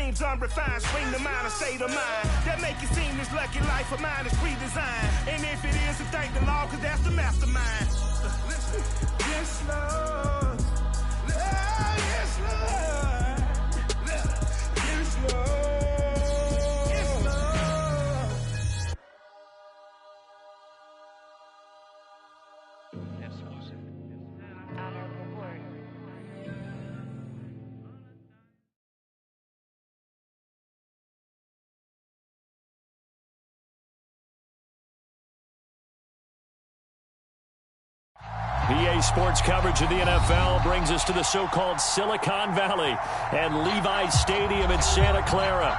dreams unrefined. Swing the mind and state of mind that make it seem this lucky life of mine is pre-designed. And if it is, then thank the Lord, cause that's the mastermind. Yes, Lord. Yes, Lord. Yes, Lord. PA Sports coverage of the NFL brings us to the so-called Silicon Valley and Levi Stadium in Santa Clara.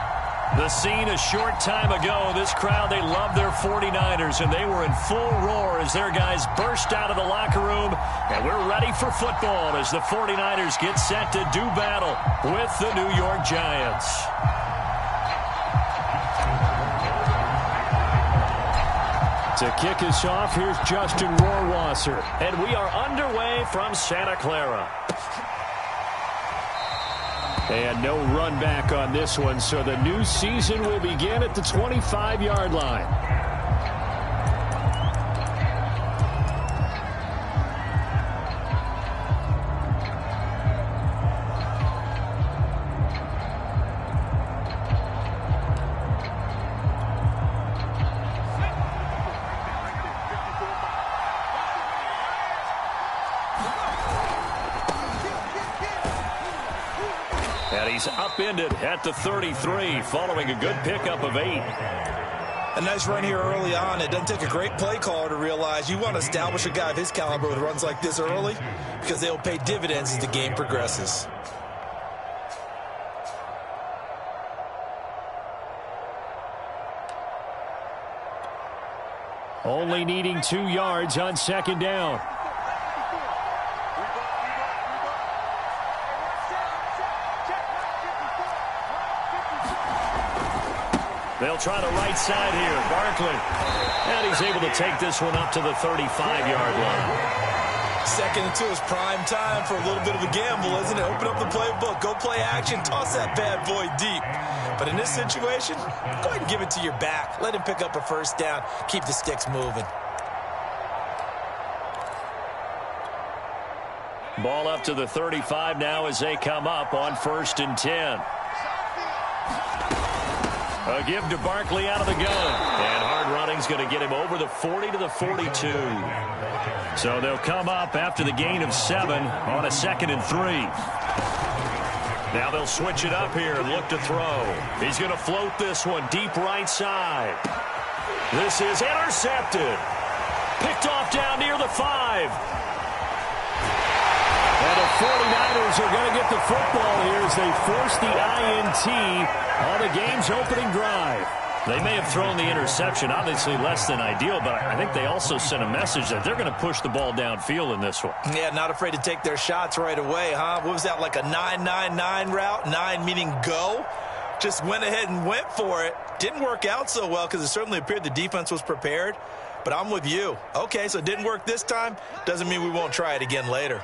The scene a short time ago, this crowd, they love their 49ers, and they were in full roar as their guys burst out of the locker room. And we're ready for football as the 49ers get set to do battle with the New York Giants. To kick us off, here's Justin Rohrwasser. And we are underway from Santa Clara. And no run back on this one, so the new season will begin at the 25-yard line. And he's upended at the 33 following a good pickup of 8. A nice run here early on. It doesn't take a great play caller to realize you want to establish a guy of his caliber with runs like this early because they'll pay dividends as the game progresses. Only needing 2 yards on second down. They'll try the right side here. Barkley. And he's able to take this one up to the 35-yard line. Second and 2 is prime time for a little bit of a gamble, isn't it? Open up the playbook. Go play action. Toss that bad boy deep. But in this situation, go ahead and give it to your back. Let him pick up a first down. Keep the sticks moving. Ball up to the 35 now as they come up on 1st and 10. A give to Barkley out of the gun. And hard running's going to get him over the 40 to the 42. So they'll come up after the gain of 7 on a 2nd and 3. Now they'll switch it up here and look to throw. He's going to float this one deep right side. This is intercepted. Picked off down near the 5. And the 49ers are going to get the football here as they force the INT on the game's opening drive. They may have thrown the interception, obviously less than ideal, but I think they also sent a message that they're going to push the ball downfield in this one. Yeah, not afraid to take their shots right away, huh? What was that, like a 9-9-9 route? 9 meaning go? Just went ahead and went for it. Didn't work out so well because it certainly appeared the defense was prepared, but I'm with you. Okay, so it didn't work this time. Doesn't mean we won't try it again later.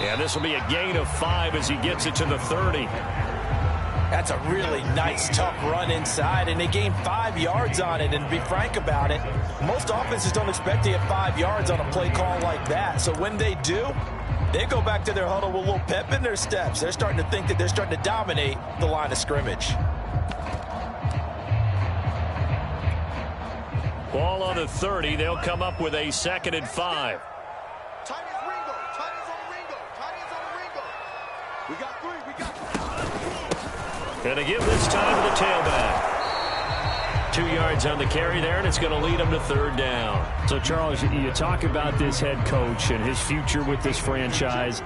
Yeah, this will be a gain of 5 as he gets it to the 30. That's a really nice, tough run inside, and they gained 5 yards on it. And to be frank about it, most offenses don't expect to get 5 yards on a play call like that. So when they do, they go back to their huddle with a little pep in their steps. They're starting to think that they're starting to dominate the line of scrimmage. Ball on the 30. They'll come up with a 2nd and 5. Going to give this time to the tailback. 2 yards on the carry there, and it's going to lead him to 3rd down. So, Charles, you talk about this head coach and his future with this franchise.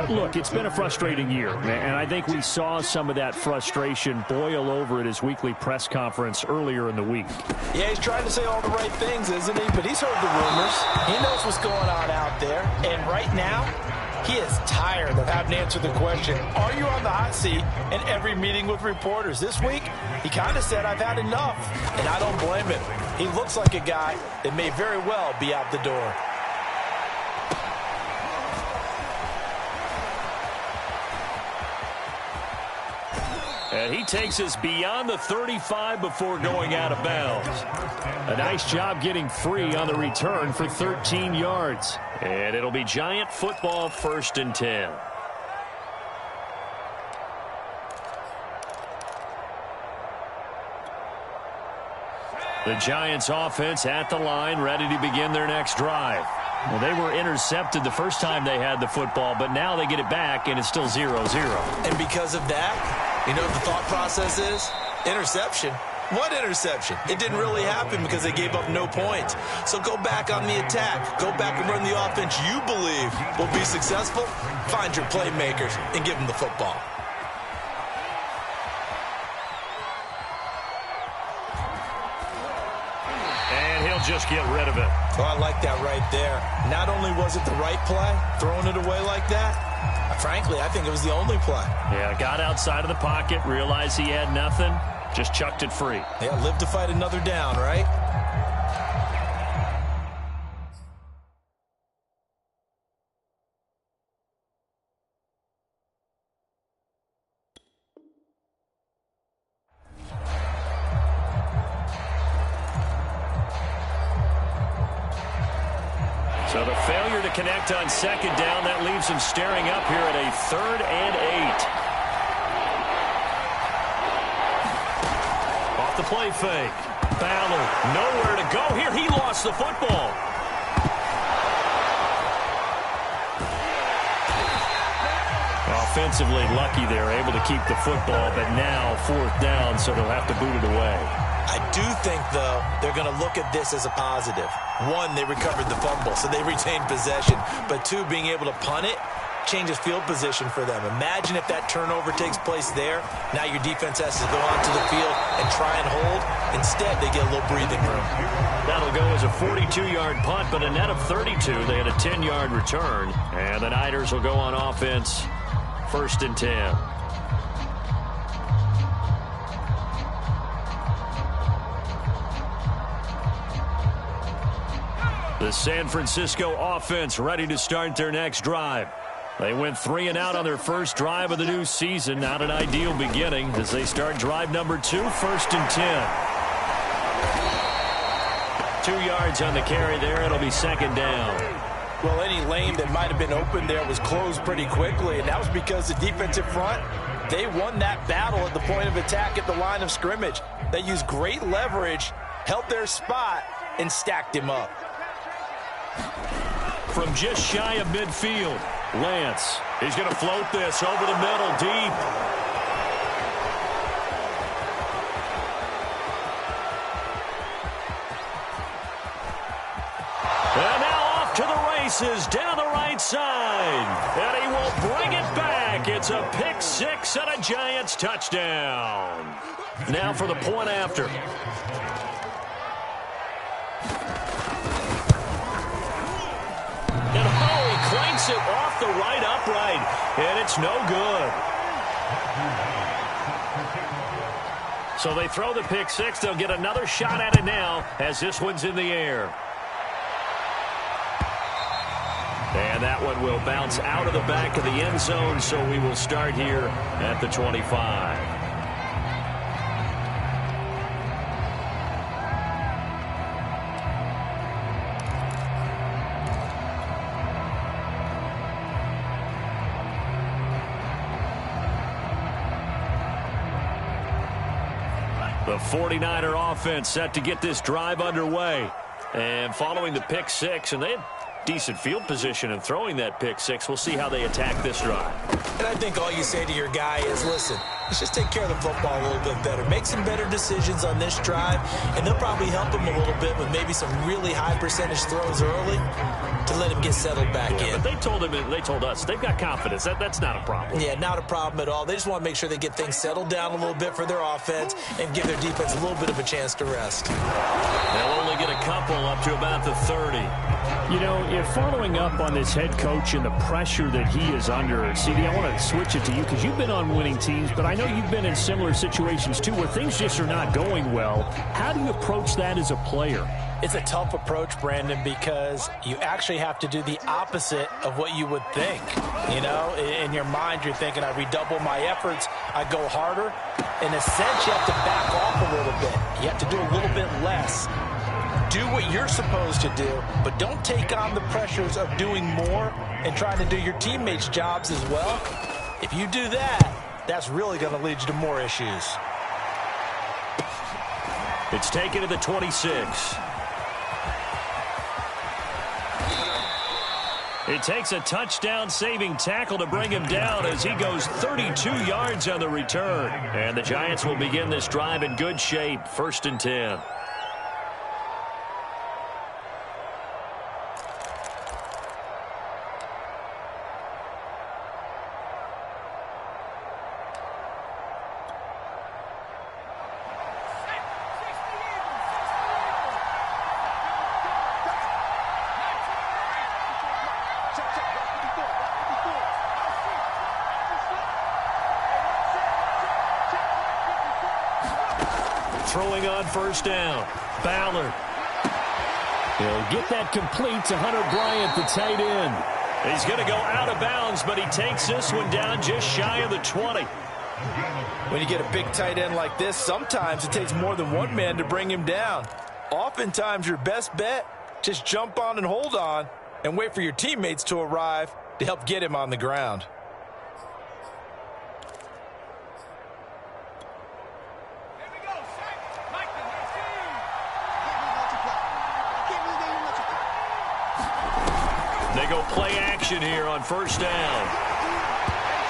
Look, it's been a frustrating year, and I think we saw some of that frustration boil over at his weekly press conference earlier in the week. Yeah, he's trying to say all the right things, isn't he? But he's heard the rumors. He knows what's going on out there. And right now, he is tired of having to answer the question, are you on the hot seat, in every meeting with reporters. This week, he kind of said, I've had enough, and I don't blame him. He looks like a guy that may very well be out the door. And he takes us beyond the 35 before going out of bounds. A nice job getting free on the return for 13 yards. And it'll be Giant football, 1st and 10. The Giants offense at the line, ready to begin their next drive. Well, they were intercepted the first time they had the football, but now they get it back, and it's still 0-0. And because of that, you know what the thought process is? Interception. What interception? It didn't really happen because they gave up no points. So go back on the attack. Go back and run the offense you believe will be successful. Find your playmakers and give them the football. And he'll just get rid of it. Oh, I like that right there. Not only was it the right play, throwing it away like that, frankly, I think it was the only play. Yeah, got outside of the pocket, realized he had nothing, just chucked it free. Yeah, live to fight another down, right? So the failure to connect on 2nd down, that leaves him staring up here at a 3rd and 8. Off the play fake. Ballard, nowhere to go here. He lost the football. Offensively lucky they're able to keep the football, but now 4th down, so they'll have to boot it away. I do think, though, they're going to look at this as a positive. 1, they recovered the fumble, so they retained possession. But 2, being able to punt it changes field position for them. Imagine if that turnover takes place there. Now your defense has to go onto the field and try and hold. Instead, they get a little breathing room. That'll go as a 42-yard punt, but a net of 32. They had a 10-yard return. And the Niners will go on offense, 1st and 10. The San Francisco offense ready to start their next drive. They went 3 and out on their first drive of the new season. Not an ideal beginning as they start drive number 2, 1st and 10. 2 yards on the carry there. It'll be 2nd down. Well, any lane that might have been open there was closed pretty quickly, and that was because the defensive front, they won that battle at the point of attack at the line of scrimmage. They used great leverage, held their spot, and stacked him up. From just shy of midfield, Lance. He's going to float this over the middle, deep. And now off to the races down the right side. And he will bring it back. It's a pick 6 and a Giants touchdown. Now for the point after. And he clanks it off the right upright, and it's no good. So they throw the pick 6. They'll get another shot at it now as this one's in the air. And that one will bounce out of the back of the end zone, so we will start here at the 25. The 49er offense set to get this drive underway. And following the pick 6, and they had decent field position in throwing that pick 6. We'll see how they attack this drive. And I think all you say to your guy is, listen, let's just take care of the football a little bit better. Make some better decisions on this drive, and they'll probably help him a little bit with maybe some really high percentage throws early to let him get settled back in. But they told us they've got confidence. That's not a problem. Yeah, not a problem at all. They just want to make sure they get things settled down a little bit for their offense and give their defense a little bit of a chance to rest. They'll only get a couple up to about the 30. You know, if following up on this head coach and the pressure that he is under, CD, I want to switch it to you because you've been on winning teams, but I know you've been in similar situations too where things just are not going well. How do you approach that as a player? It's a tough approach, Brandon, because you actually have to do the opposite of what you would think. You know, in your mind, you're thinking, I redouble my efforts, I go harder. In a sense, you have to back off a little bit. You have to do a little bit less. Do what you're supposed to do, but don't take on the pressures of doing more and trying to do your teammates' jobs as well. If you do that, that's really going to lead you to more issues. It's taken to the 26. It takes a touchdown-saving tackle to bring him down as he goes 32 yards on the return. And the Giants will begin this drive in good shape, 1st and 10. Throwing on 1st down. Ballard. He'll get that complete to Hunter Bryant, the tight end. He's going to go out of bounds, but he takes this one down just shy of the 20. When you get a big tight end like this, sometimes it takes more than one man to bring him down. Oftentimes, your best bet, just jump on and hold on and wait for your teammates to arrive to help get him on the ground. They go play action here on 1st down.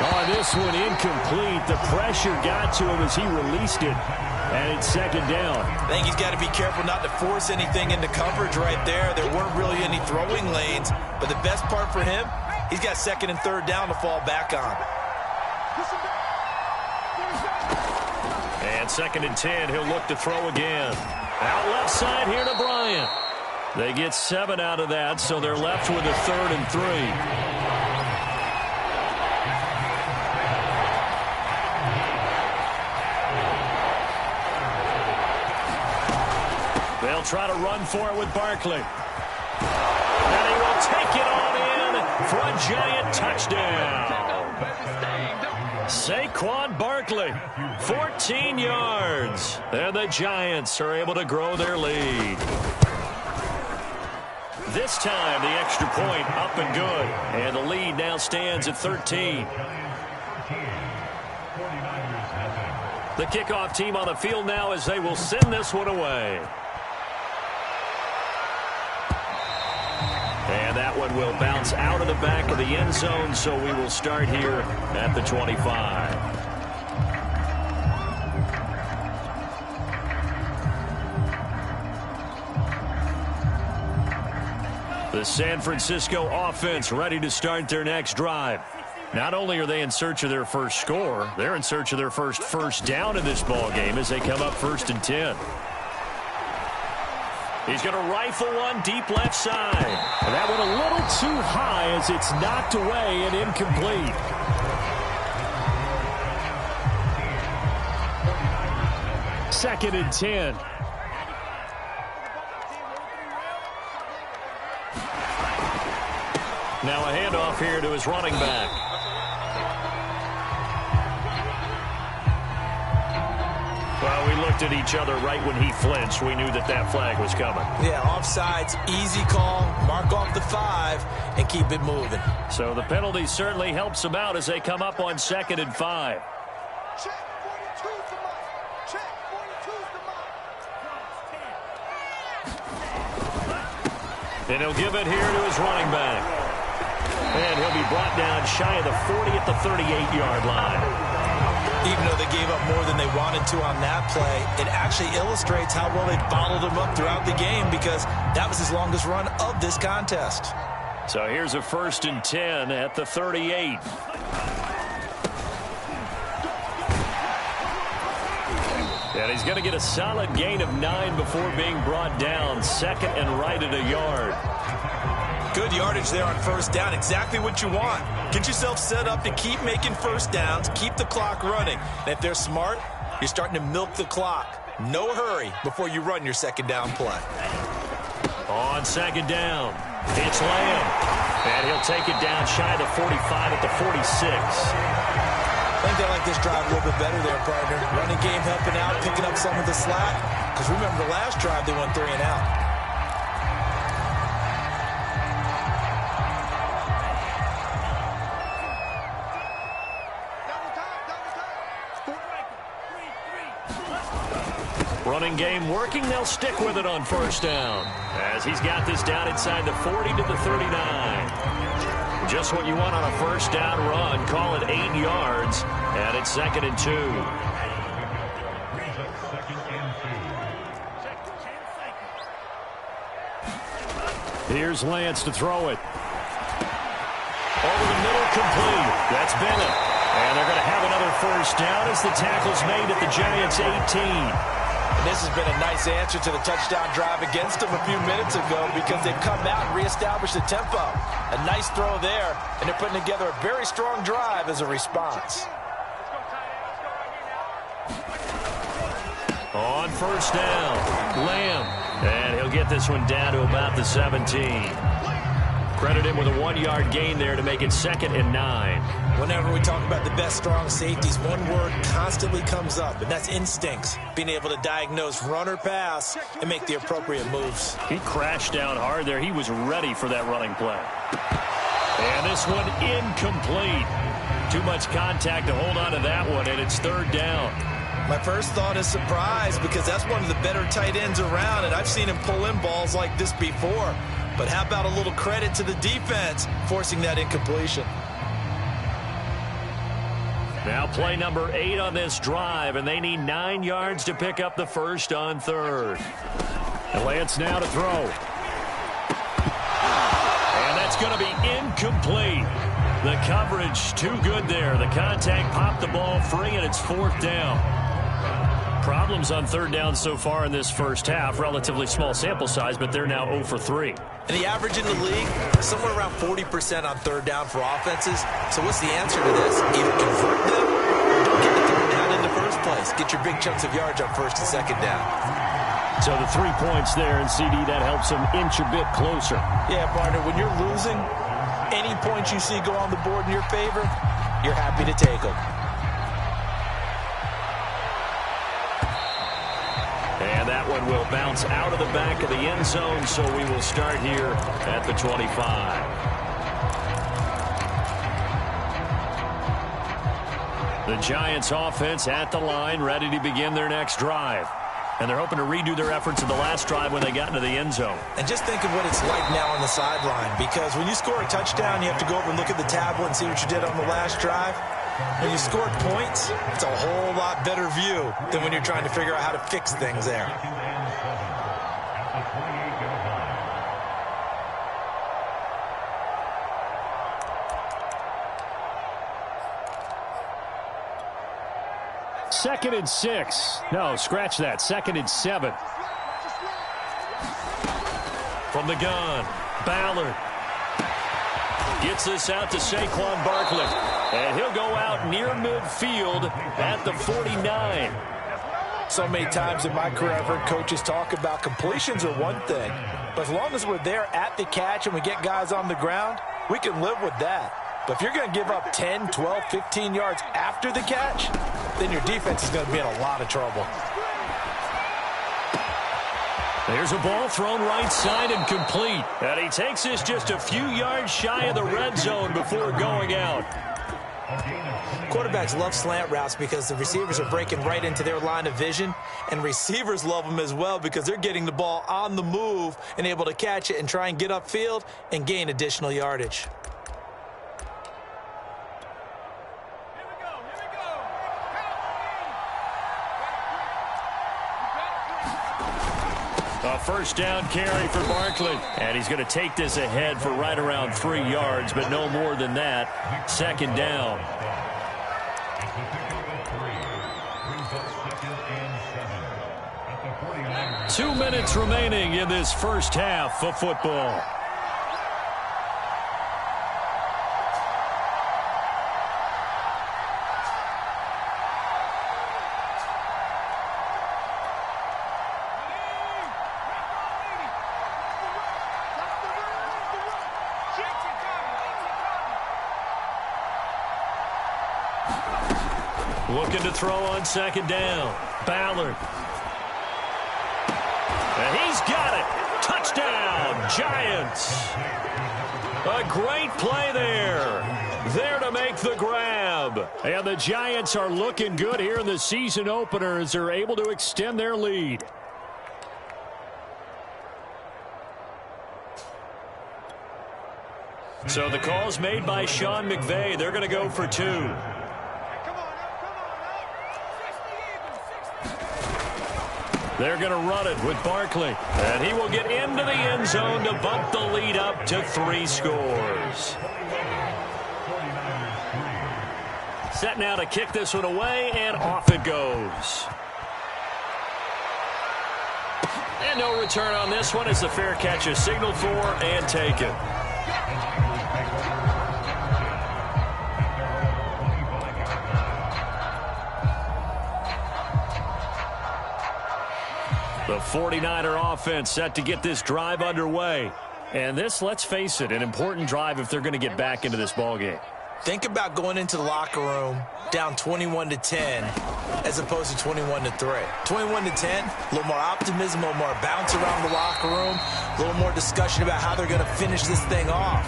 Oh, this one incomplete. The pressure got to him as he released it. And it's 2nd down. I think he's got to be careful not to force anything into coverage right there. There weren't really any throwing lanes. But the best part for him, he's got 2nd and 3rd down to fall back on. And 2nd and 10, he'll look to throw again. Out left side here to Bryant. They get 7 out of that, so they're left with a 3rd and 3. They'll try to run for it with Barkley. And he will take it on in for a Giant touchdown. Saquon Barkley, 14 yards. And the Giants are able to grow their lead. This time, the extra point up and good. And the lead now stands at 13. The kickoff team on the field now as they will send this one away. And that one will bounce out of the back of the end zone, so we will start here at the 25. The San Francisco offense ready to start their next drive. Not only are they in search of their first score, they're in search of their first down in this ball game as they come up 1st and 10. He's going to rifle one deep left side. And that one a little too high as it's knocked away and incomplete. Second and 10. Now a handoff here to his running back. Well, we looked at each other right when he flinched. We knew that that flag was coming. Yeah, offsides, easy call, mark off the 5, and keep it moving. So the penalty certainly helps them out as they come up on 2nd and 5. Check 42's the mark. Check 42's the mark. And he'll give it here to his running back. And he'll be brought down shy of the 40 at the 38-yard line. Even though they gave up more than they wanted to on that play, it actually illustrates how well they bottled him up throughout the game because that was his longest run of this contest. So here's a 1st and 10 at the 38. And he's going to get a solid gain of 9 before being brought down. 2nd and right at a yard. Good yardage there on 1st down. Exactly what you want. Get yourself set up to keep making 1st downs, keep the clock running. And if they're smart, you're starting to milk the clock. No hurry before you run your 2nd down play. On second down, it's Lamb. And he'll take it down shy of the 45 at the 46. I think they like this drive a little bit better there, partner. Running game helping out, picking up some of the slack. Because remember, the last drive they went 3 and out. Running game working. They'll stick with it on first down as he's got this down inside the 40 to the 39. Just what you want on a first down run. Call it 8 yards, and it's 2nd and 2. Here's Lance to throw it. Over the middle, complete. That's Bennett. And they're going to have another first down as the tackle's made at the Giants' 18. And this has been a nice answer to the touchdown drive against them a few minutes ago because they've come out and reestablished the tempo. A nice throw there, and they're putting together a very strong drive as a response. On first down, Lamb. And he'll get this one down to about the 17. Credit him with a 1-yard gain there to make it 2nd and 9. Whenever we talk about the best strong safeties, one word constantly comes up, and that's instincts. Being able to diagnose run or pass and make the appropriate moves. He crashed down hard there. He was ready for that running play. And this one incomplete. Too much contact to hold on to that one, and it's 3rd down. My first thought is surprise because that's one of the better tight ends around, and I've seen him pull in balls like this before. But how about a little credit to the defense forcing that incompletion? Now play number 8 on this drive, and they need 9 yards to pick up the first on 3rd. And Lance now to throw. And that's going to be incomplete. The coverage too good there. The contact popped the ball free, and it's 4th down. Problems on 3rd down so far in this first half. Relatively small sample size, but they're now 0 for 3. And the average in the league, somewhere around 40% on 3rd down for offenses. So what's the answer to this? Either convert them or don't get the 3rd down in the first place. Get your big chunks of yards on 1st and 2nd down. So the 3 points there, and CD, that helps them inch a bit closer. Yeah, partner, when you're losing, any points you see go on the board in your favor, you're happy to take them. And that one will bounce out of the back of the end zone, so we will start here at the 25. The Giants offense at the line, ready to begin their next drive. And they're hoping to redo their efforts in the last drive when they got into the end zone. And just think of what it's like now on the sideline, because when you score a touchdown, you have to go over and look at the tablet and see what you did on the last drive. When you scored points, it's a whole lot better view than when you're trying to figure out how to fix things there. Second and 6. No, scratch that. 2nd and 7. From the gun, Ballard gets this out to Saquon Barkley. And he'll go out near midfield at the 49. So many times in my career I've heard coaches talk about completions are one thing. But as long as we're there at the catch and we get guys on the ground, we can live with that. But if you're going to give up 10, 12, 15 yards after the catch, then your defense is going to be in a lot of trouble. There's a ball thrown right side and complete. And he takes this just a few yards shy of the red zone before going out. Quarterbacks love slant routes because the receivers are breaking right into their line of vision, and receivers love them as well because they're getting the ball on the move and able to catch it and try and get upfield and gain additional yardage. A first down carry for Barkley. And he's going to take this ahead for right around 3 yards, but no more than that. 2nd down. Two minutes remaining in this first half of football. Looking to throw on second down. Ballard. And he's got it. Touchdown, Giants. A great play there. There to make the grab. And the Giants are looking good here in the season opener as they're able to extend their lead. So the call's made by Sean McVay. They're going to go for 2. They're going to run it with Barkley. And he will get into the end zone to bump the lead up to 3 scores. Set now to kick this one away, and off it goes. And no return on this one as the fair catch is signaled for and taken. The 49er offense set to get this drive underway. And this, let's face it, an important drive if they're going to get back into this ballgame. Think about going into the locker room down 21-10 as opposed to 21-3. 21-10, a little more optimism, a little more bounce around the locker room, a little more discussion about how they're going to finish this thing off.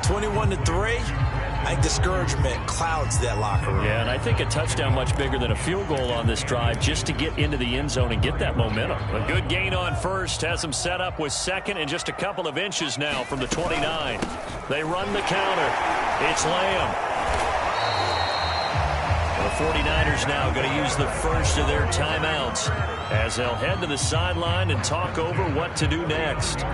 21-3, I think discouragement clouds that locker room. Yeah, and I think a touchdown much bigger than a field goal on this drive just to get into the end zone and get that momentum. A good gain on first has them set up with second and just a couple of inches now from the 29. They run the counter. It's Lamb. The 49ers now going to use the first of their timeouts as they'll head to the sideline and talk over what to do next.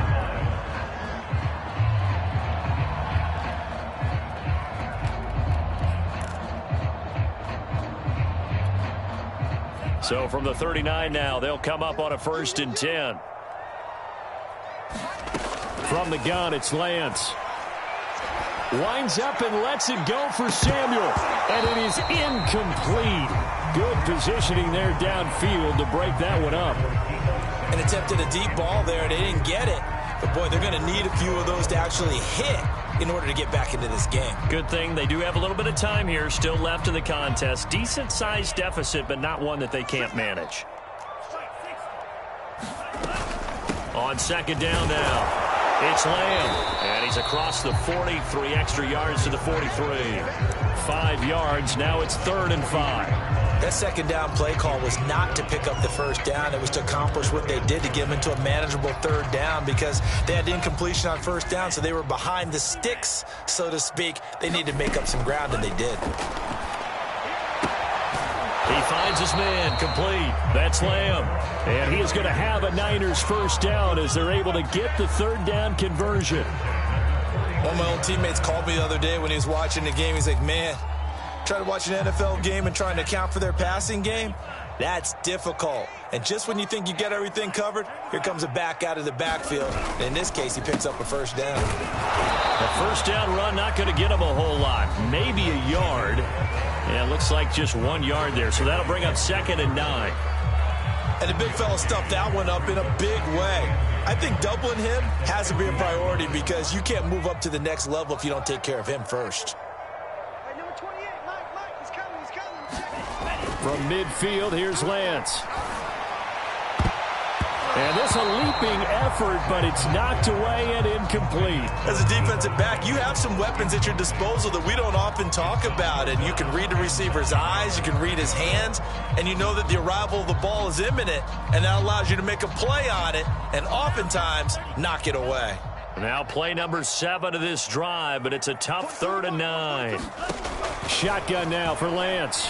So from the 39 now, they'll come up on a 1st and 10. From the gun, it's Lance. Winds up and lets it go for Samuel. And it is incomplete. Good positioning there downfield to break that one up. An attempt at a deep ball there. They didn't get it. But, boy, they're going to need a few of those to actually hit in order to get back into this game. Good thing they do have a little bit of time here still left in the contest. Decent-sized deficit, but not one that they can't manage. On second down now, it's Lamb. And he's across the 40, 3 extra yards to the 43. 5 yards, now it's 3rd and 5. That second down play call was not to pick up the first down. It was to accomplish what they did to get them into a manageable 3rd down because they had incompletion on first down, so they were behind the sticks, so to speak. They needed to make up some ground, and they did. He finds his man complete. That's Lamb. And he is going to have a Niners first down as they're able to get the 3rd down conversion. One of my old teammates called me the other day when he was watching the game. He's like, man, trying to watch an NFL game and trying to account for their passing game, that's difficult. And just when you think you get everything covered, here comes a back out of the backfield. And in this case, he picks up a first down. A first down run not going to get him a whole lot. Maybe a yard. Yeah, it looks like just 1 yard there. So that'll bring up 2nd and 9. And the big fella stuffed that one up in a big way. I think doubling him has to be a priority because you can't move up to the next level if you don't take care of him first. From midfield, here's Lance. And this a leaping effort, but it's knocked away and incomplete. As a defensive back, you have some weapons at your disposal that we don't often talk about. And you can read the receiver's eyes, you can read his hands, and you know that the arrival of the ball is imminent, and that allows you to make a play on it and oftentimes knock it away. Now play number 7 of this drive, but it's a tough 3rd and 9. Shotgun now for Lance.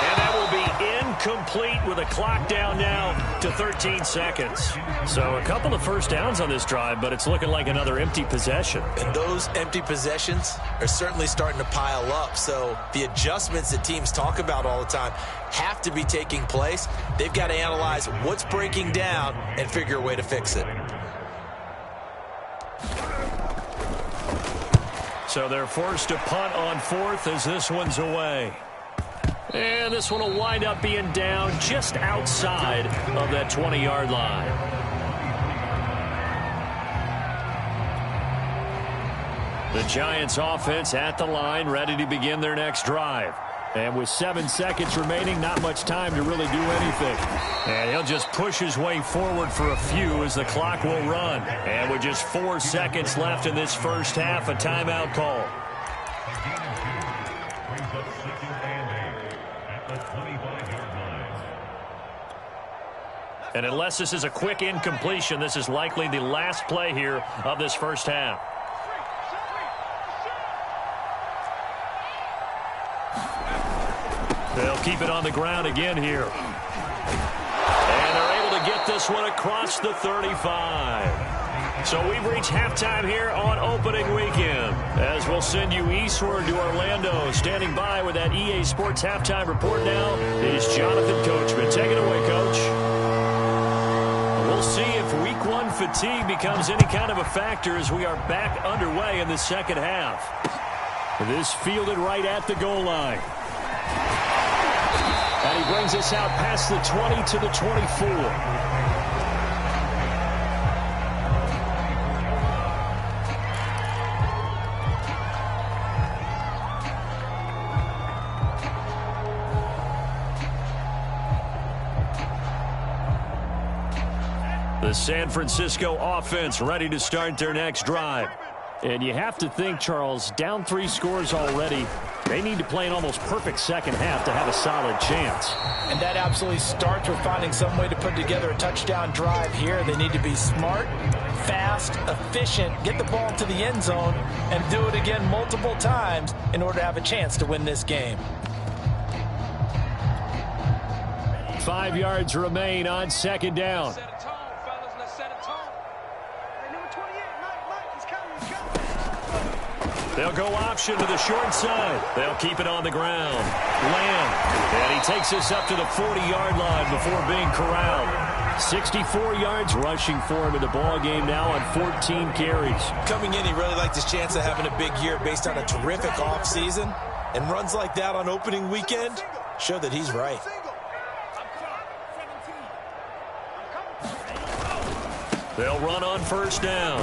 And that will be incomplete with a clock down now to 13 seconds. So a couple of first downs on this drive, but it's looking like another empty possession. And those empty possessions are certainly starting to pile up. So the adjustments that teams talk about all the time have to be taking place. They've got to analyze what's breaking down and figure a way to fix it. So they're forced to punt on 4th as this one's away. And this one will wind up being down just outside of that 20-yard line. The Giants offense at the line, ready to begin their next drive. And with 7 seconds remaining, not much time to really do anything. And he'll just push his way forward for a few as the clock will run. And with just 4 seconds left in this first half, a timeout call. And unless this is a quick incompletion, this is likely the last play here of this first half. They'll keep it on the ground again here. And they're able to get this one across the 35. So we've reached halftime here on opening weekend. As we'll send you eastward to Orlando. Standing by with that EA Sports halftime report now is Jonathan Coachman. Take it away, Coach. We'll see if week one fatigue becomes any kind of a factor as we are back underway in the second half. This fielded right at the goal line. And he brings us out past the 20 to the 24. The San Francisco offense ready to start their next drive. And you have to think, Charles, down 3 scores already. They need to play an almost perfect second half to have a solid chance. And that absolutely starts with finding some way to put together a touchdown drive here. They need to be smart, fast, efficient, get the ball to the end zone, and do it again multiple times in order to have a chance to win this game. 5 yards remain on second down. They'll go option to the short side. They'll keep it on the ground. Lamb. And he takes us up to the 40-yard line before being corralled. 64 yards rushing for him in the ball game now on 14 carries. Coming in, he really liked his chance of having a big year based on a terrific offseason. And runs like that on opening weekend show that he's right. They'll run on first down.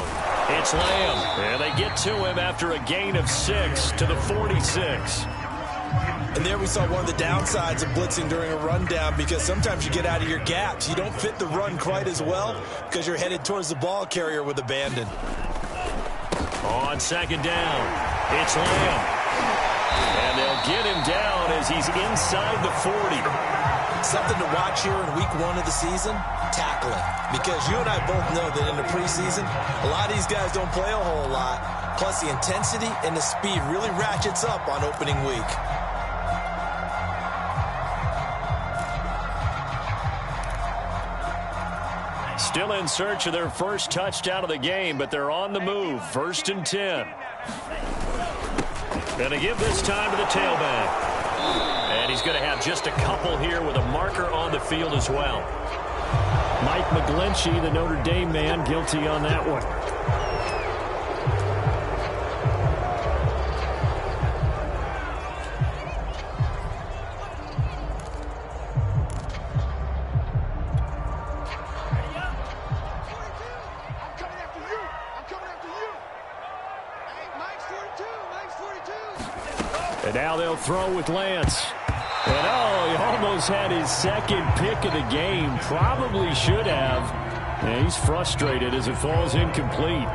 It's Lamb. And they get to him after a gain of 6 to the 46. And there we saw one of the downsides of blitzing during a rundown, because sometimes you get out of your gaps. You don't fit the run quite as well because you're headed towards the ball carrier with abandon. On second down, it's Lamb. And they'll get him down as he's inside the 40. Something to watch here in week 1 of the season, tackling. Because you and I both know that in the preseason, a lot of these guys don't play a whole lot. Plus the intensity and the speed really ratchets up on opening week. Still in search of their first touchdown of the game, but they're on the move. 1st and 10. Gonna give this time to the tailback. And he's going to have just a couple here with a marker on the field as well. Mike McGlinchey, the Notre Dame man, guilty on that one. And now they'll throw with Lance. And oh, he almost had his second pick of the game. Probably should have. And he's frustrated as it falls incomplete.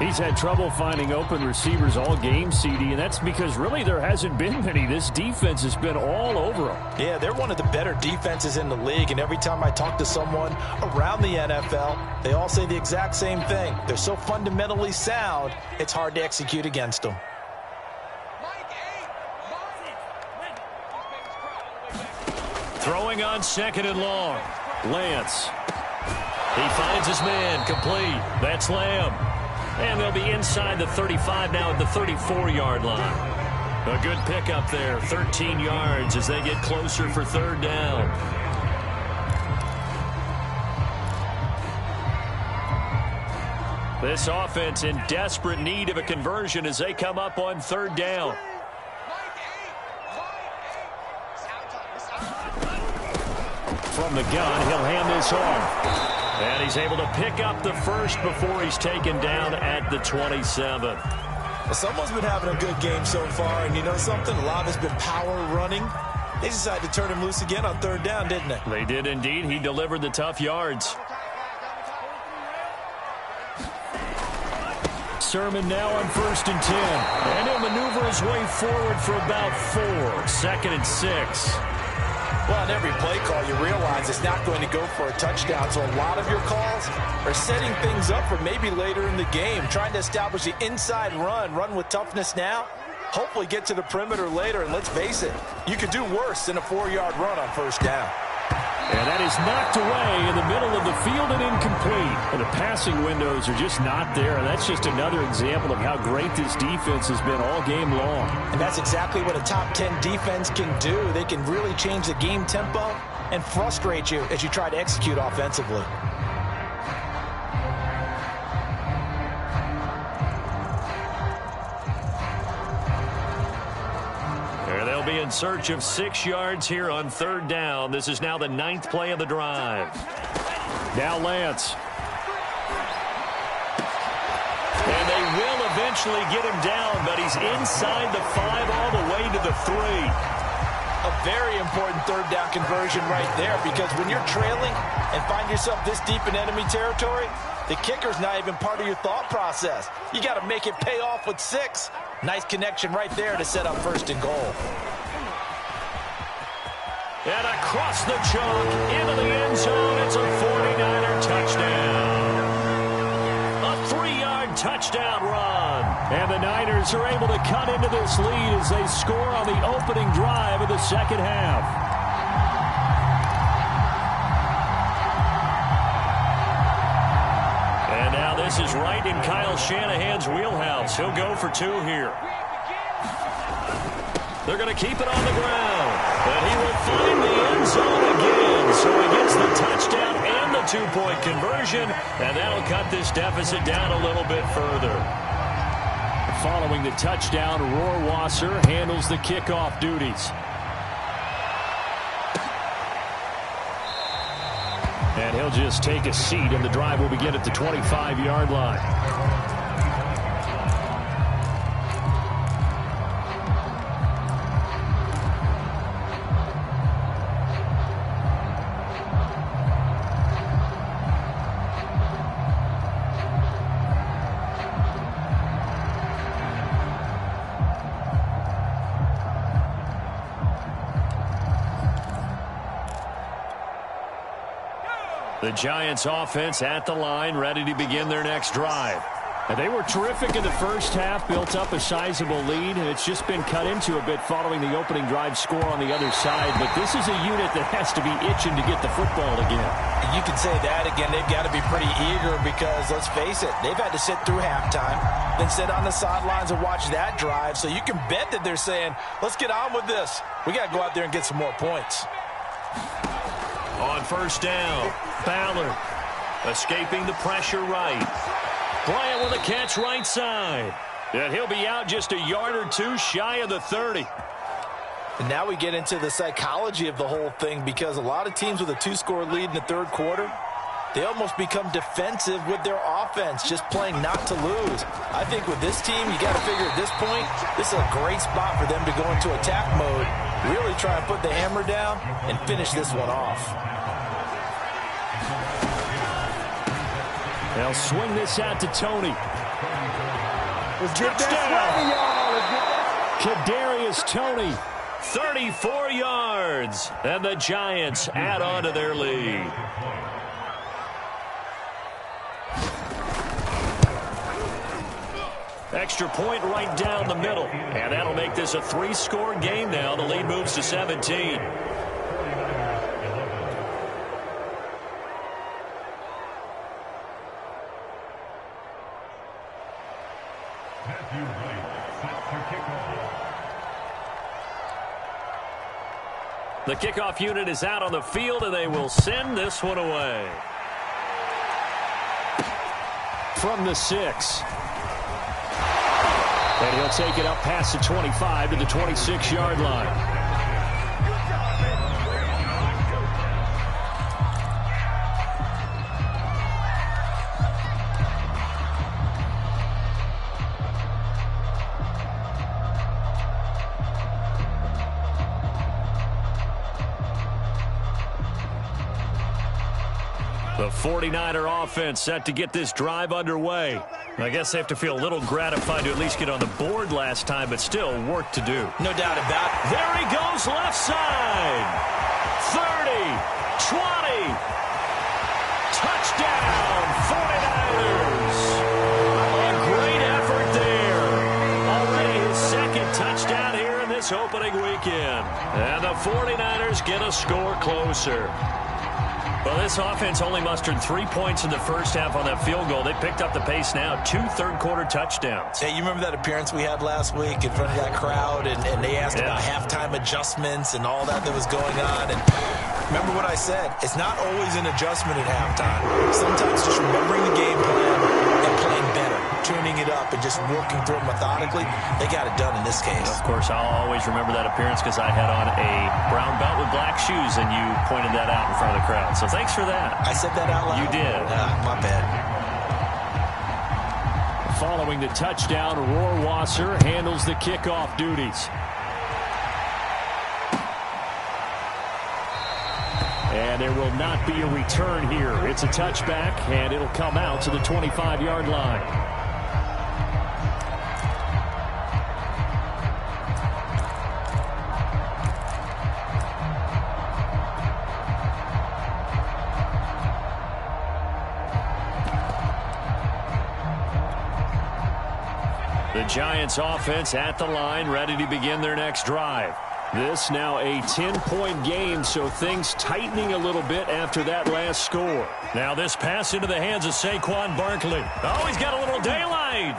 He's had trouble finding open receivers all game, CD, and that's because really there hasn't been many. This defense has been all over them. Yeah, they're one of the better defenses in the league, and every time I talk to someone around the NFL, they all say the exact same thing. They're so fundamentally sound, it's hard to execute against them. Throwing on second and long. Lance. He finds his man complete. That's Lamb. And they'll be inside the 35 now at the 34-yard line. A good pickup there. 13 yards as they get closer for 3rd down. This offense in desperate need of a conversion as they come up on 3rd down. From the gun, he'll hand this off. And he's able to pick up the first before he's taken down at the 27. Well, someone's been having a good game so far, and you know something? A lot has been power running. They decided to turn him loose again on third down, didn't they? They did indeed. He delivered the tough yards. Sermon now on 1st and 10. And he'll maneuver his way forward for about 4. 2nd and 6. Well, in every play call, you realize it's not going to go for a touchdown. So a lot of your calls are setting things up for maybe later in the game, trying to establish the inside run with toughness now. Hopefully get to the perimeter later, and let's face it, you could do worse than a 4-yard run on 1st down. And that is knocked away in the middle of the field and incomplete. And the passing windows are just not there. And that's just another example of how great this defense has been all game long. And that's exactly what a top 10 defense can do. They can really change the game tempo and frustrate you as you try to execute offensively. Be in search of 6 yards here on 3rd down. This is now the 9th play of the drive. Now Lance. And they will eventually get him down, but he's inside the 5 all the way to the 3. A very important 3rd down conversion right there, because when you're trailing and find yourself this deep in enemy territory, the kicker's not even part of your thought process. You got to make it pay off with 6. Nice connection right there to set up 1st and goal. And across the chalk, into the end zone, it's a 49er touchdown. A 3-yard touchdown run. And the Niners are able to cut into this lead as they score on the opening drive of the 2nd half. And now this is right in Kyle Shanahan's wheelhouse. He'll go for 2 here. They're going to keep it on the ground. And he will find the end zone again. So he gets the touchdown and the 2-point conversion. And that'll cut this deficit down a little bit further. Following the touchdown, Rohrwasser handles the kickoff duties. And he'll just take a seat, and the drive will begin at the 25-yard line. The Giants offense at the line, ready to begin their next drive. And they were terrific in the first half, built up a sizable lead, and it's just been cut into a bit following the opening drive score on the other side. But this is a unit that has to be itching to get the football again. You can say that again. They've got to be pretty eager because, let's face it, they've had to sit through halftime, then sit on the sidelines and watch that drive. So you can bet that they're saying, let's get on with this. We got to go out there and get some more points. On 1st down, Ballard escaping the pressure right. Bryant with a catch right side. And he'll be out just a yard or 2 shy of the 30. And now we get into the psychology of the whole thing, because a lot of teams with a 2-score lead in the 3rd quarter, they almost become defensive with their offense, just playing not to lose. I think with this team, you got to figure at this point, this is a great spot for them to go into attack mode, really try and put the hammer down and finish this one off. They'll swing this out to Tony. Touchdown! Kadarius Toney, 34 yards. And the Giants add on to their lead. Extra point right down the middle. And that'll make this a 3-score game now. The lead moves to 17. The kickoff unit is out on the field, and they will send this one away. From the 6. And he'll take it up past the 25 to the 26-yard line. The 49er offense set to get this drive underway. I guess they have to feel a little gratified to at least get on the board last time, but still work to do. No doubt about it. There he goes, left side. 30, 20. Touchdown, 49ers. A great effort there. Already his second touchdown here in this opening weekend. And the 49ers get a score closer. Well, this offense only mustered 3 points in the first half on that field goal. They picked up the pace now. 2 third-quarter touchdowns. Hey, you remember that appearance we had last week in front of that crowd, and they asked about halftime adjustments and all that was going on. And remember what I said. It's not always an adjustment at halftime. Sometimes just remembering the game plan and playing better, tuning it up and just working through it methodically. They got it done in this case. Of course, I'll always remember that appearance because I had on a brown belt with black shoes, and you pointed that out in front of the crowd. So thanks for that. I said that out loud? You did. My bad. Following the touchdown, Rohrwasser handles the kickoff duties. And there will not be a return here. It's a touchback, and it'll come out to the 25-yard line. The Giants offense at the line, ready to begin their next drive. This now a 10-point game, so things tightening a little bit after that last score. Now this pass into the hands of Saquon Barkley. Oh, he's got a little daylight.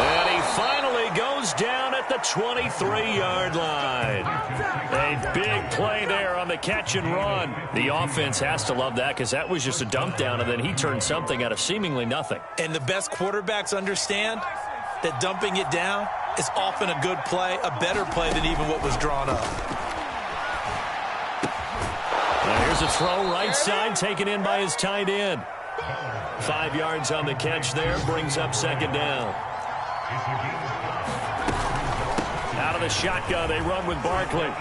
And he finally goes down at the 23-yard line. A big play there on the catch and run. The offense has to love that because that was just a dump down, and then he turned something out of seemingly nothing. And the best quarterbacks understand that dumping it down is often a good play, a better play than even what was drawn up. Now here's a throw right side, taken in by his tight end. 5 yards on the catch there, brings up second down. Out of the shotgun, they run with Barkley.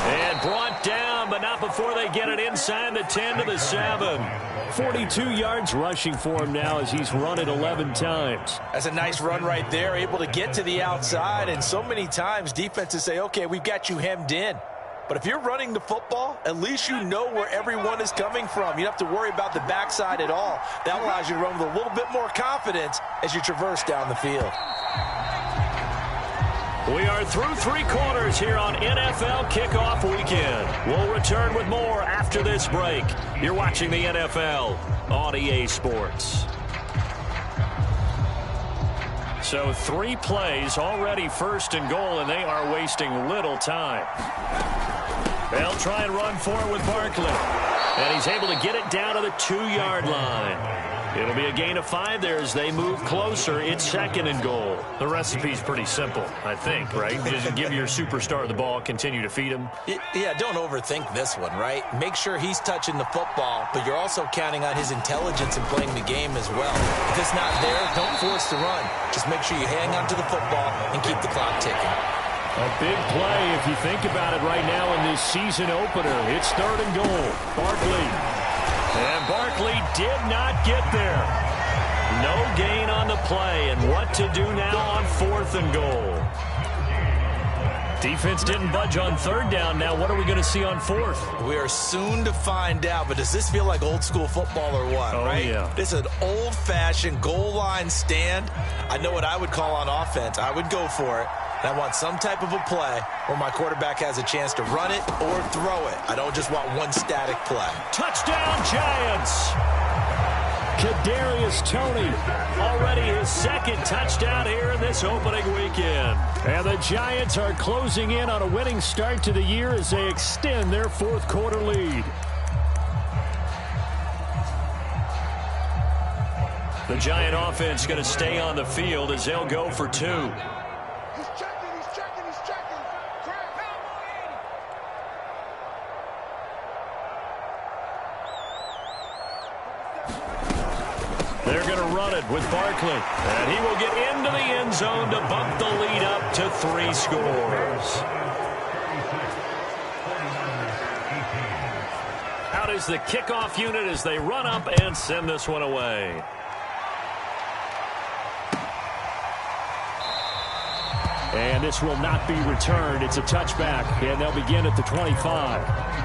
And brought down, but not before they get it inside the 10 to the 7. 42 yards rushing for him now as he's run it 11 times. That's a nice run right there, able to get to the outside. And so many times defenses say, okay, we've got you hemmed in. But if you're running the football, at least you know where everyone is coming from. You don't have to worry about the backside at all. That allows you to run with a little bit more confidence as you traverse down the field. We are through 3 quarters here on NFL Kickoff Weekend. We'll return with more after this break. You're watching the NFL on EA Sports. So 3 plays, already first and goal, and they are wasting little time. They'll try and run for it with Barkley. And he's able to get it down to the 2-yard line. It'll be a gain of 5 there as they move closer. It's second and goal. The recipe's pretty simple, I think, right? Just give your superstar the ball, continue to feed him. Yeah, don't overthink this one, right? Make sure he's touching the football, but you're also counting on his intelligence in playing the game as well. If it's not there, don't force the run. Just make sure you hang on to the football and keep the clock ticking. A big play if you think about it right now in this season opener. It's third and goal. Barkley. And Barkley did not get there. No gain on the play. And what to do now on 4th and goal? Defense didn't budge on 3rd down. Now what are we going to see on 4th? We are soon to find out. But does this feel like old school football or what? Oh, right? Yeah. This is an old-fashioned goal line stand. I know what I would call on offense. I would go for it. And I want some type of a play where my quarterback has a chance to run it or throw it. I don't just want one static play. Touchdown, Giants! Kadarius Toney, already his 2nd touchdown here in this opening weekend. And the Giants are closing in on a winning start to the year as they extend their 4th quarter lead. The Giant offense going to stay on the field as they'll go for 2. They're going to run it with Barkley. And he will get into the end zone to bump the lead up to 3 scores. Out is the kickoff unit as they run up and send this one away. And this will not be returned. It's a touchback, and they'll begin at the 25.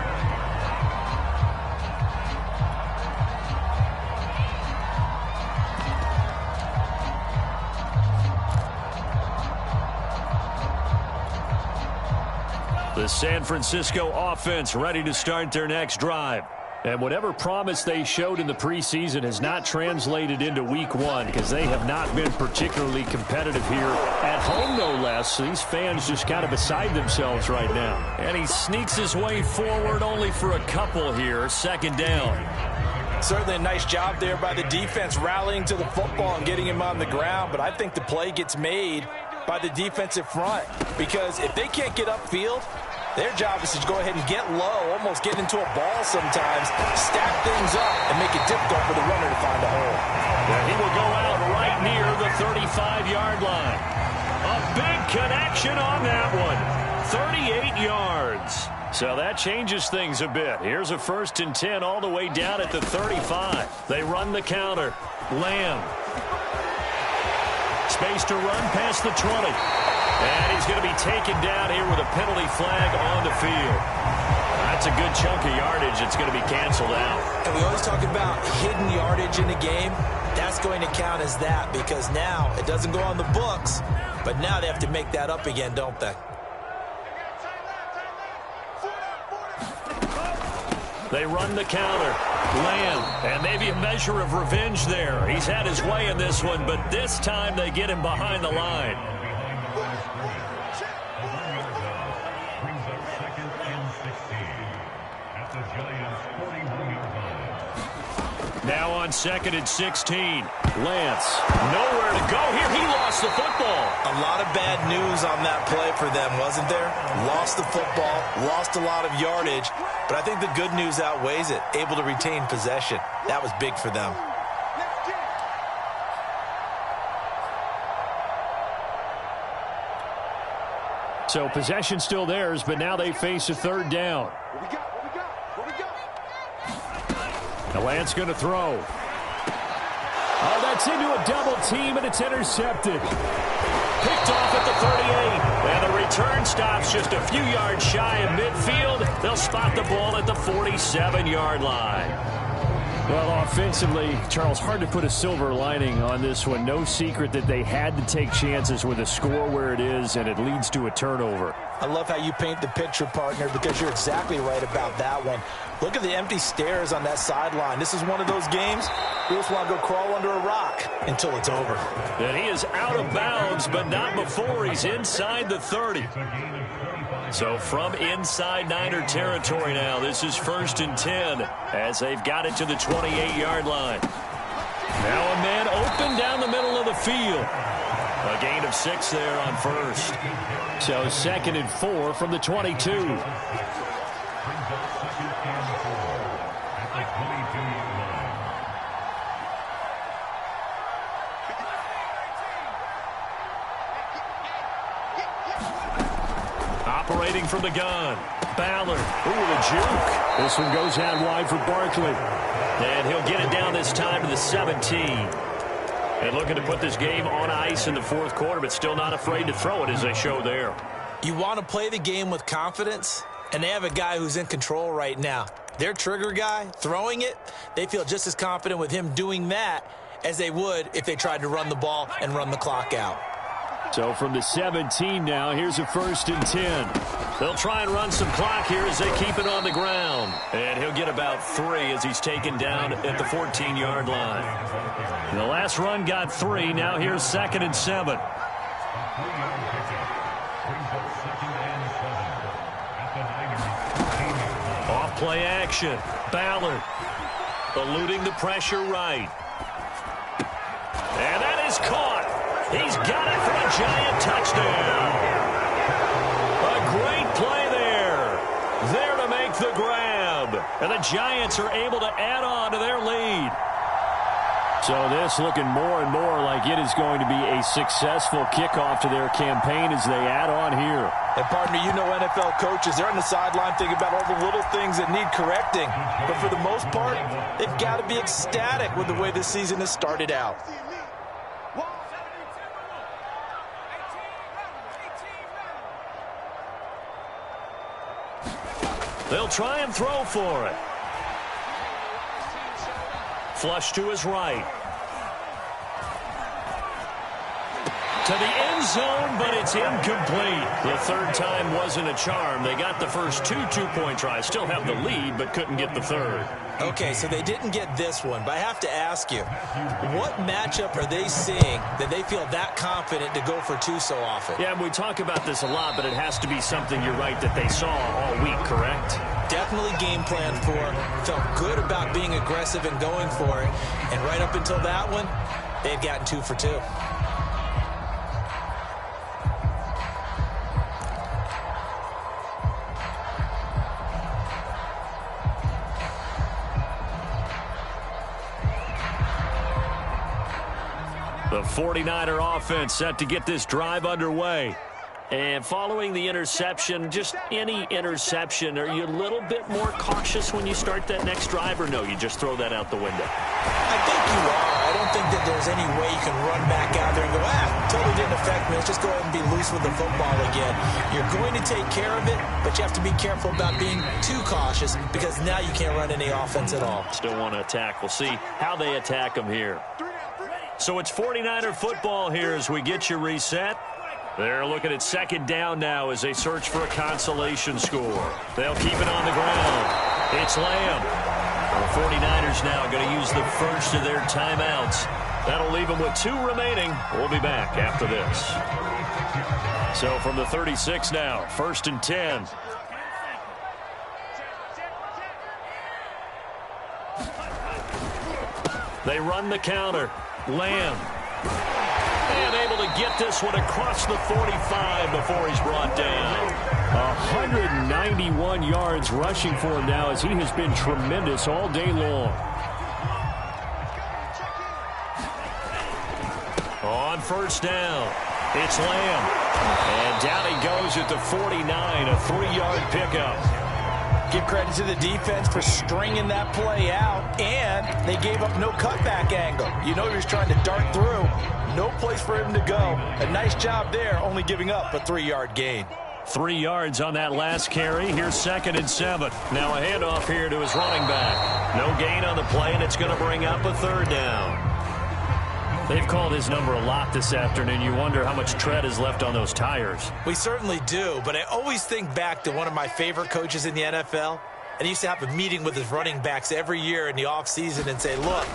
The San Francisco offense ready to start their next drive. And whatever promise they showed in the preseason has not translated into week one because they have not been particularly competitive here at home, no less. These fans just kind of beside themselves right now. And he sneaks his way forward only for a couple here. Second down. Certainly a nice job there by the defense rallying to the football and getting him on the ground. But I think the play gets made by the defensive front because if they can't get upfield, their job is to go ahead and get low, almost get into a ball sometimes, stack things up, and make it difficult for the runner to find a hole. And he will go out right near the 35-yard line. A big connection on that one. 38 yards. So that changes things a bit. Here's a 1st and 10 all the way down at the 35. They run the counter. Lamb. Space to run past the 20. And he's going to be taken down here with a penalty flag on the field. That's a good chunk of yardage. It's going to be canceled out. And we always talk about hidden yardage in the game. That's going to count as that because now it doesn't go on the books, but now they have to make that up again, don't they? They run the counter. Lamb, and maybe a measure of revenge there. He's had his way in this one, but this time they get him behind the line. Now on 2nd and 16. Lance, nowhere to go here. He lost the football. A lot of bad news on that play for them, wasn't there? Lost the football, lost a lot of yardage, but I think the good news outweighs it. Able to retain possession. That was big for them. So possession still theirs, but now they face a 3rd down. Now Lance going to throw. Oh, that's into a double team, and it's intercepted. Picked off at the 38. And the return stops just a few yards shy of midfield. They'll spot the ball at the 47-yard line. Well, offensively, Charles, hard to put a silver lining on this one. No secret that they had to take chances with a score where it is, and it leads to a turnover. I love how you paint the picture, partner, because you're exactly right about that one. Look at the empty stares on that sideline. This is one of those games you just want to go crawl under a rock until it's over. And he is out of bounds, but not before he's inside the 30. So from inside Niner territory now, this is 1st and 10 as they've got it to the 28-yard line. Now a man open down the middle of the field. A gain of 6 there on 1st. So 2nd and 4 from the 22. Operating from the gun. Ballard. Ooh, the juke. This one goes out wide for Barkley. And he'll get it down this time to the 17. And looking to put this game on ice in the 4th quarter, but still not afraid to throw it as they show there. You want to play the game with confidence, and they have a guy who's in control right now. Their trigger guy, throwing it, they feel just as confident with him doing that as they would if they tried to run the ball and run the clock out. So from the 17 now, here's a 1st and 10. They'll try and run some clock here as they keep it on the ground. And he'll get about 3 as he's taken down at the 14-yard line. The last run got 3. Now here's 2nd and 7. Off play action. Ballard eluding the pressure right. And that is caught. He's got it for a giant touchdown. A great play there. There to make the grab. And the Giants are able to add on to their lead. So this looking more and more like it is going to be a successful kickoff to their campaign as they add on here. And pardon me, you know NFL coaches, they're on the sideline thinking about all the little things that need correcting. But for the most part, they've got to be ecstatic with the way this season has started out. They'll try and throw for it. Flush to his right. To the end zone, but it's incomplete. The third time wasn't a charm. They got the first two-point tries. Still have the lead, but couldn't get the third. Okay, so they didn't get this one, but I have to ask you, what matchup are they seeing that they feel that confident to go for two so often? Yeah, we talk about this a lot, but it has to be something, you're right, that they saw all week, correct? Definitely game planned for, felt good about being aggressive and going for it, and right up until that one, they had gotten 2 for 2. The 49er offense set to get this drive underway. And following the interception, just any interception, are you a little bit more cautious when you start that next drive, or no, you just throw that out the window? I think you are. I don't think that there's any way you can run back out there and go, totally didn't affect me. Let's just go ahead and be loose with the football again. You're going to take care of it, but you have to be careful about being too cautious because now you can't run any offense at all. Still want to attack. We'll see how they attack them here. So it's 49er football here as we get you reset. They're looking at second down now as they search for a consolation score. They'll keep it on the ground. It's Lamb. The 49ers now going to use the first of their timeouts. That'll leave them with 2 remaining. We'll be back after this. So from the 36 now, 1st and 10. They run the counter. Lamb. And able to get this one across the 45 before he's brought down. 191 yards rushing for him now as he has been tremendous all day long. On first down, it's Lamb. And down he goes at the 49, a 3-yard pickup. Give credit to the defense for stringing that play out, and they gave up no cutback angle. You know he was trying to dart through. No place for him to go. A nice job there, only giving up a 3-yard gain. 3 yards on that last carry. Here's 2nd and 7. Now a handoff here to his running back. No gain on the play, and it's going to bring up a 3rd down. They've called his number a lot this afternoon. You wonder how much tread is left on those tires. We certainly do, but I always think back to one of my favorite coaches in the NFL. And he used to have a meeting with his running backs every year in the offseason and say, look,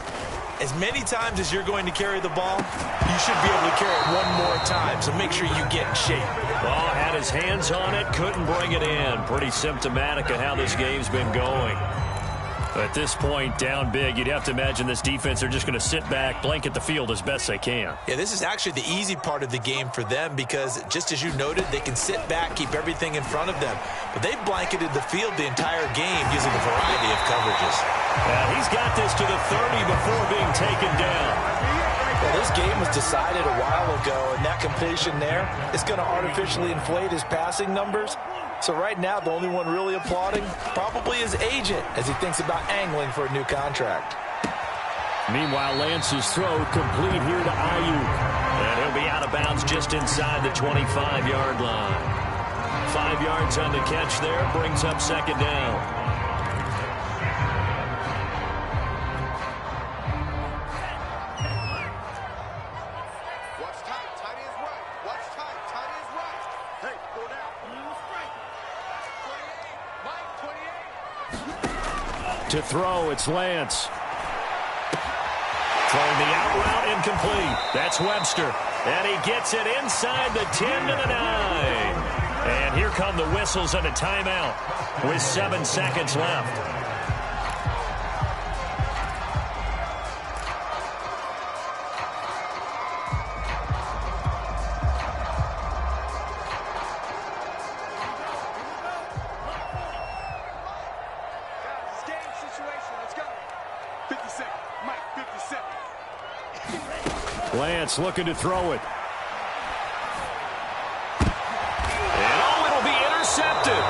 as many times as you're going to carry the ball, you should be able to carry it one more time, so make sure you get in shape. Ball had his hands on it, couldn't bring it in. Pretty symptomatic of how this game's been going. At this point, down big, you'd have to imagine this defense, they're just going to sit back, blanket the field as best they can. Yeah, this is actually the easy part of the game for them because, just as you noted, they can sit back, keep everything in front of them. But they've blanketed the field the entire game using a variety of coverages. Yeah, he's got this to the 30 before being taken down. Well, this game was decided a while ago, and that completion there is going to artificially inflate his passing numbers. So right now, the only one really applauding probably his agent as he thinks about angling for a new contract. Meanwhile, Lance's throw complete here to Ayuk. And he'll be out of bounds just inside the 25-yard line. 5 yards on the catch there, brings up 2nd down. To throw, it's Lance. Throwing the out route, incomplete. That's Webster. And he gets it inside the 10 to the 9. And here come the whistles and a timeout with 7 seconds left. Lance looking to throw it. And it'll be intercepted.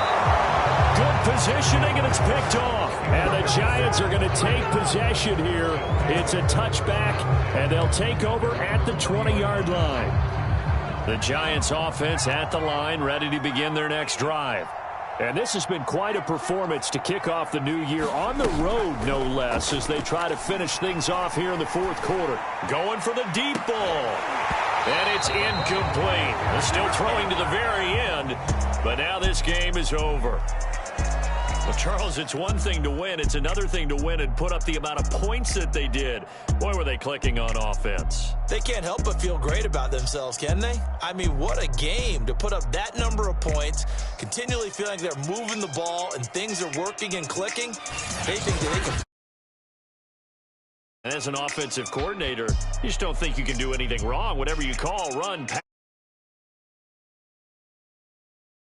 Good positioning, and it's picked off. And the Giants are going to take possession here. It's a touchback, and they'll take over at the 20-yard line. The Giants offense at the line, ready to begin their next drive. And this has been quite a performance to kick off the new year on the road, no less, as they try to finish things off here in the fourth quarter. Going for the deep ball. And it's incomplete. They're still throwing to the very end, but now this game is over. Well, Charles, it's one thing to win. It's another thing to win and put up the amount of points that they did. Boy, were they clicking on offense. They can't help but feel great about themselves, can they? I mean, what a game to put up that number of points, continually feeling they're moving the ball and things are working and clicking. They think that they can. And as an offensive coordinator, you just don't think you can do anything wrong. Whatever you call, run, pass.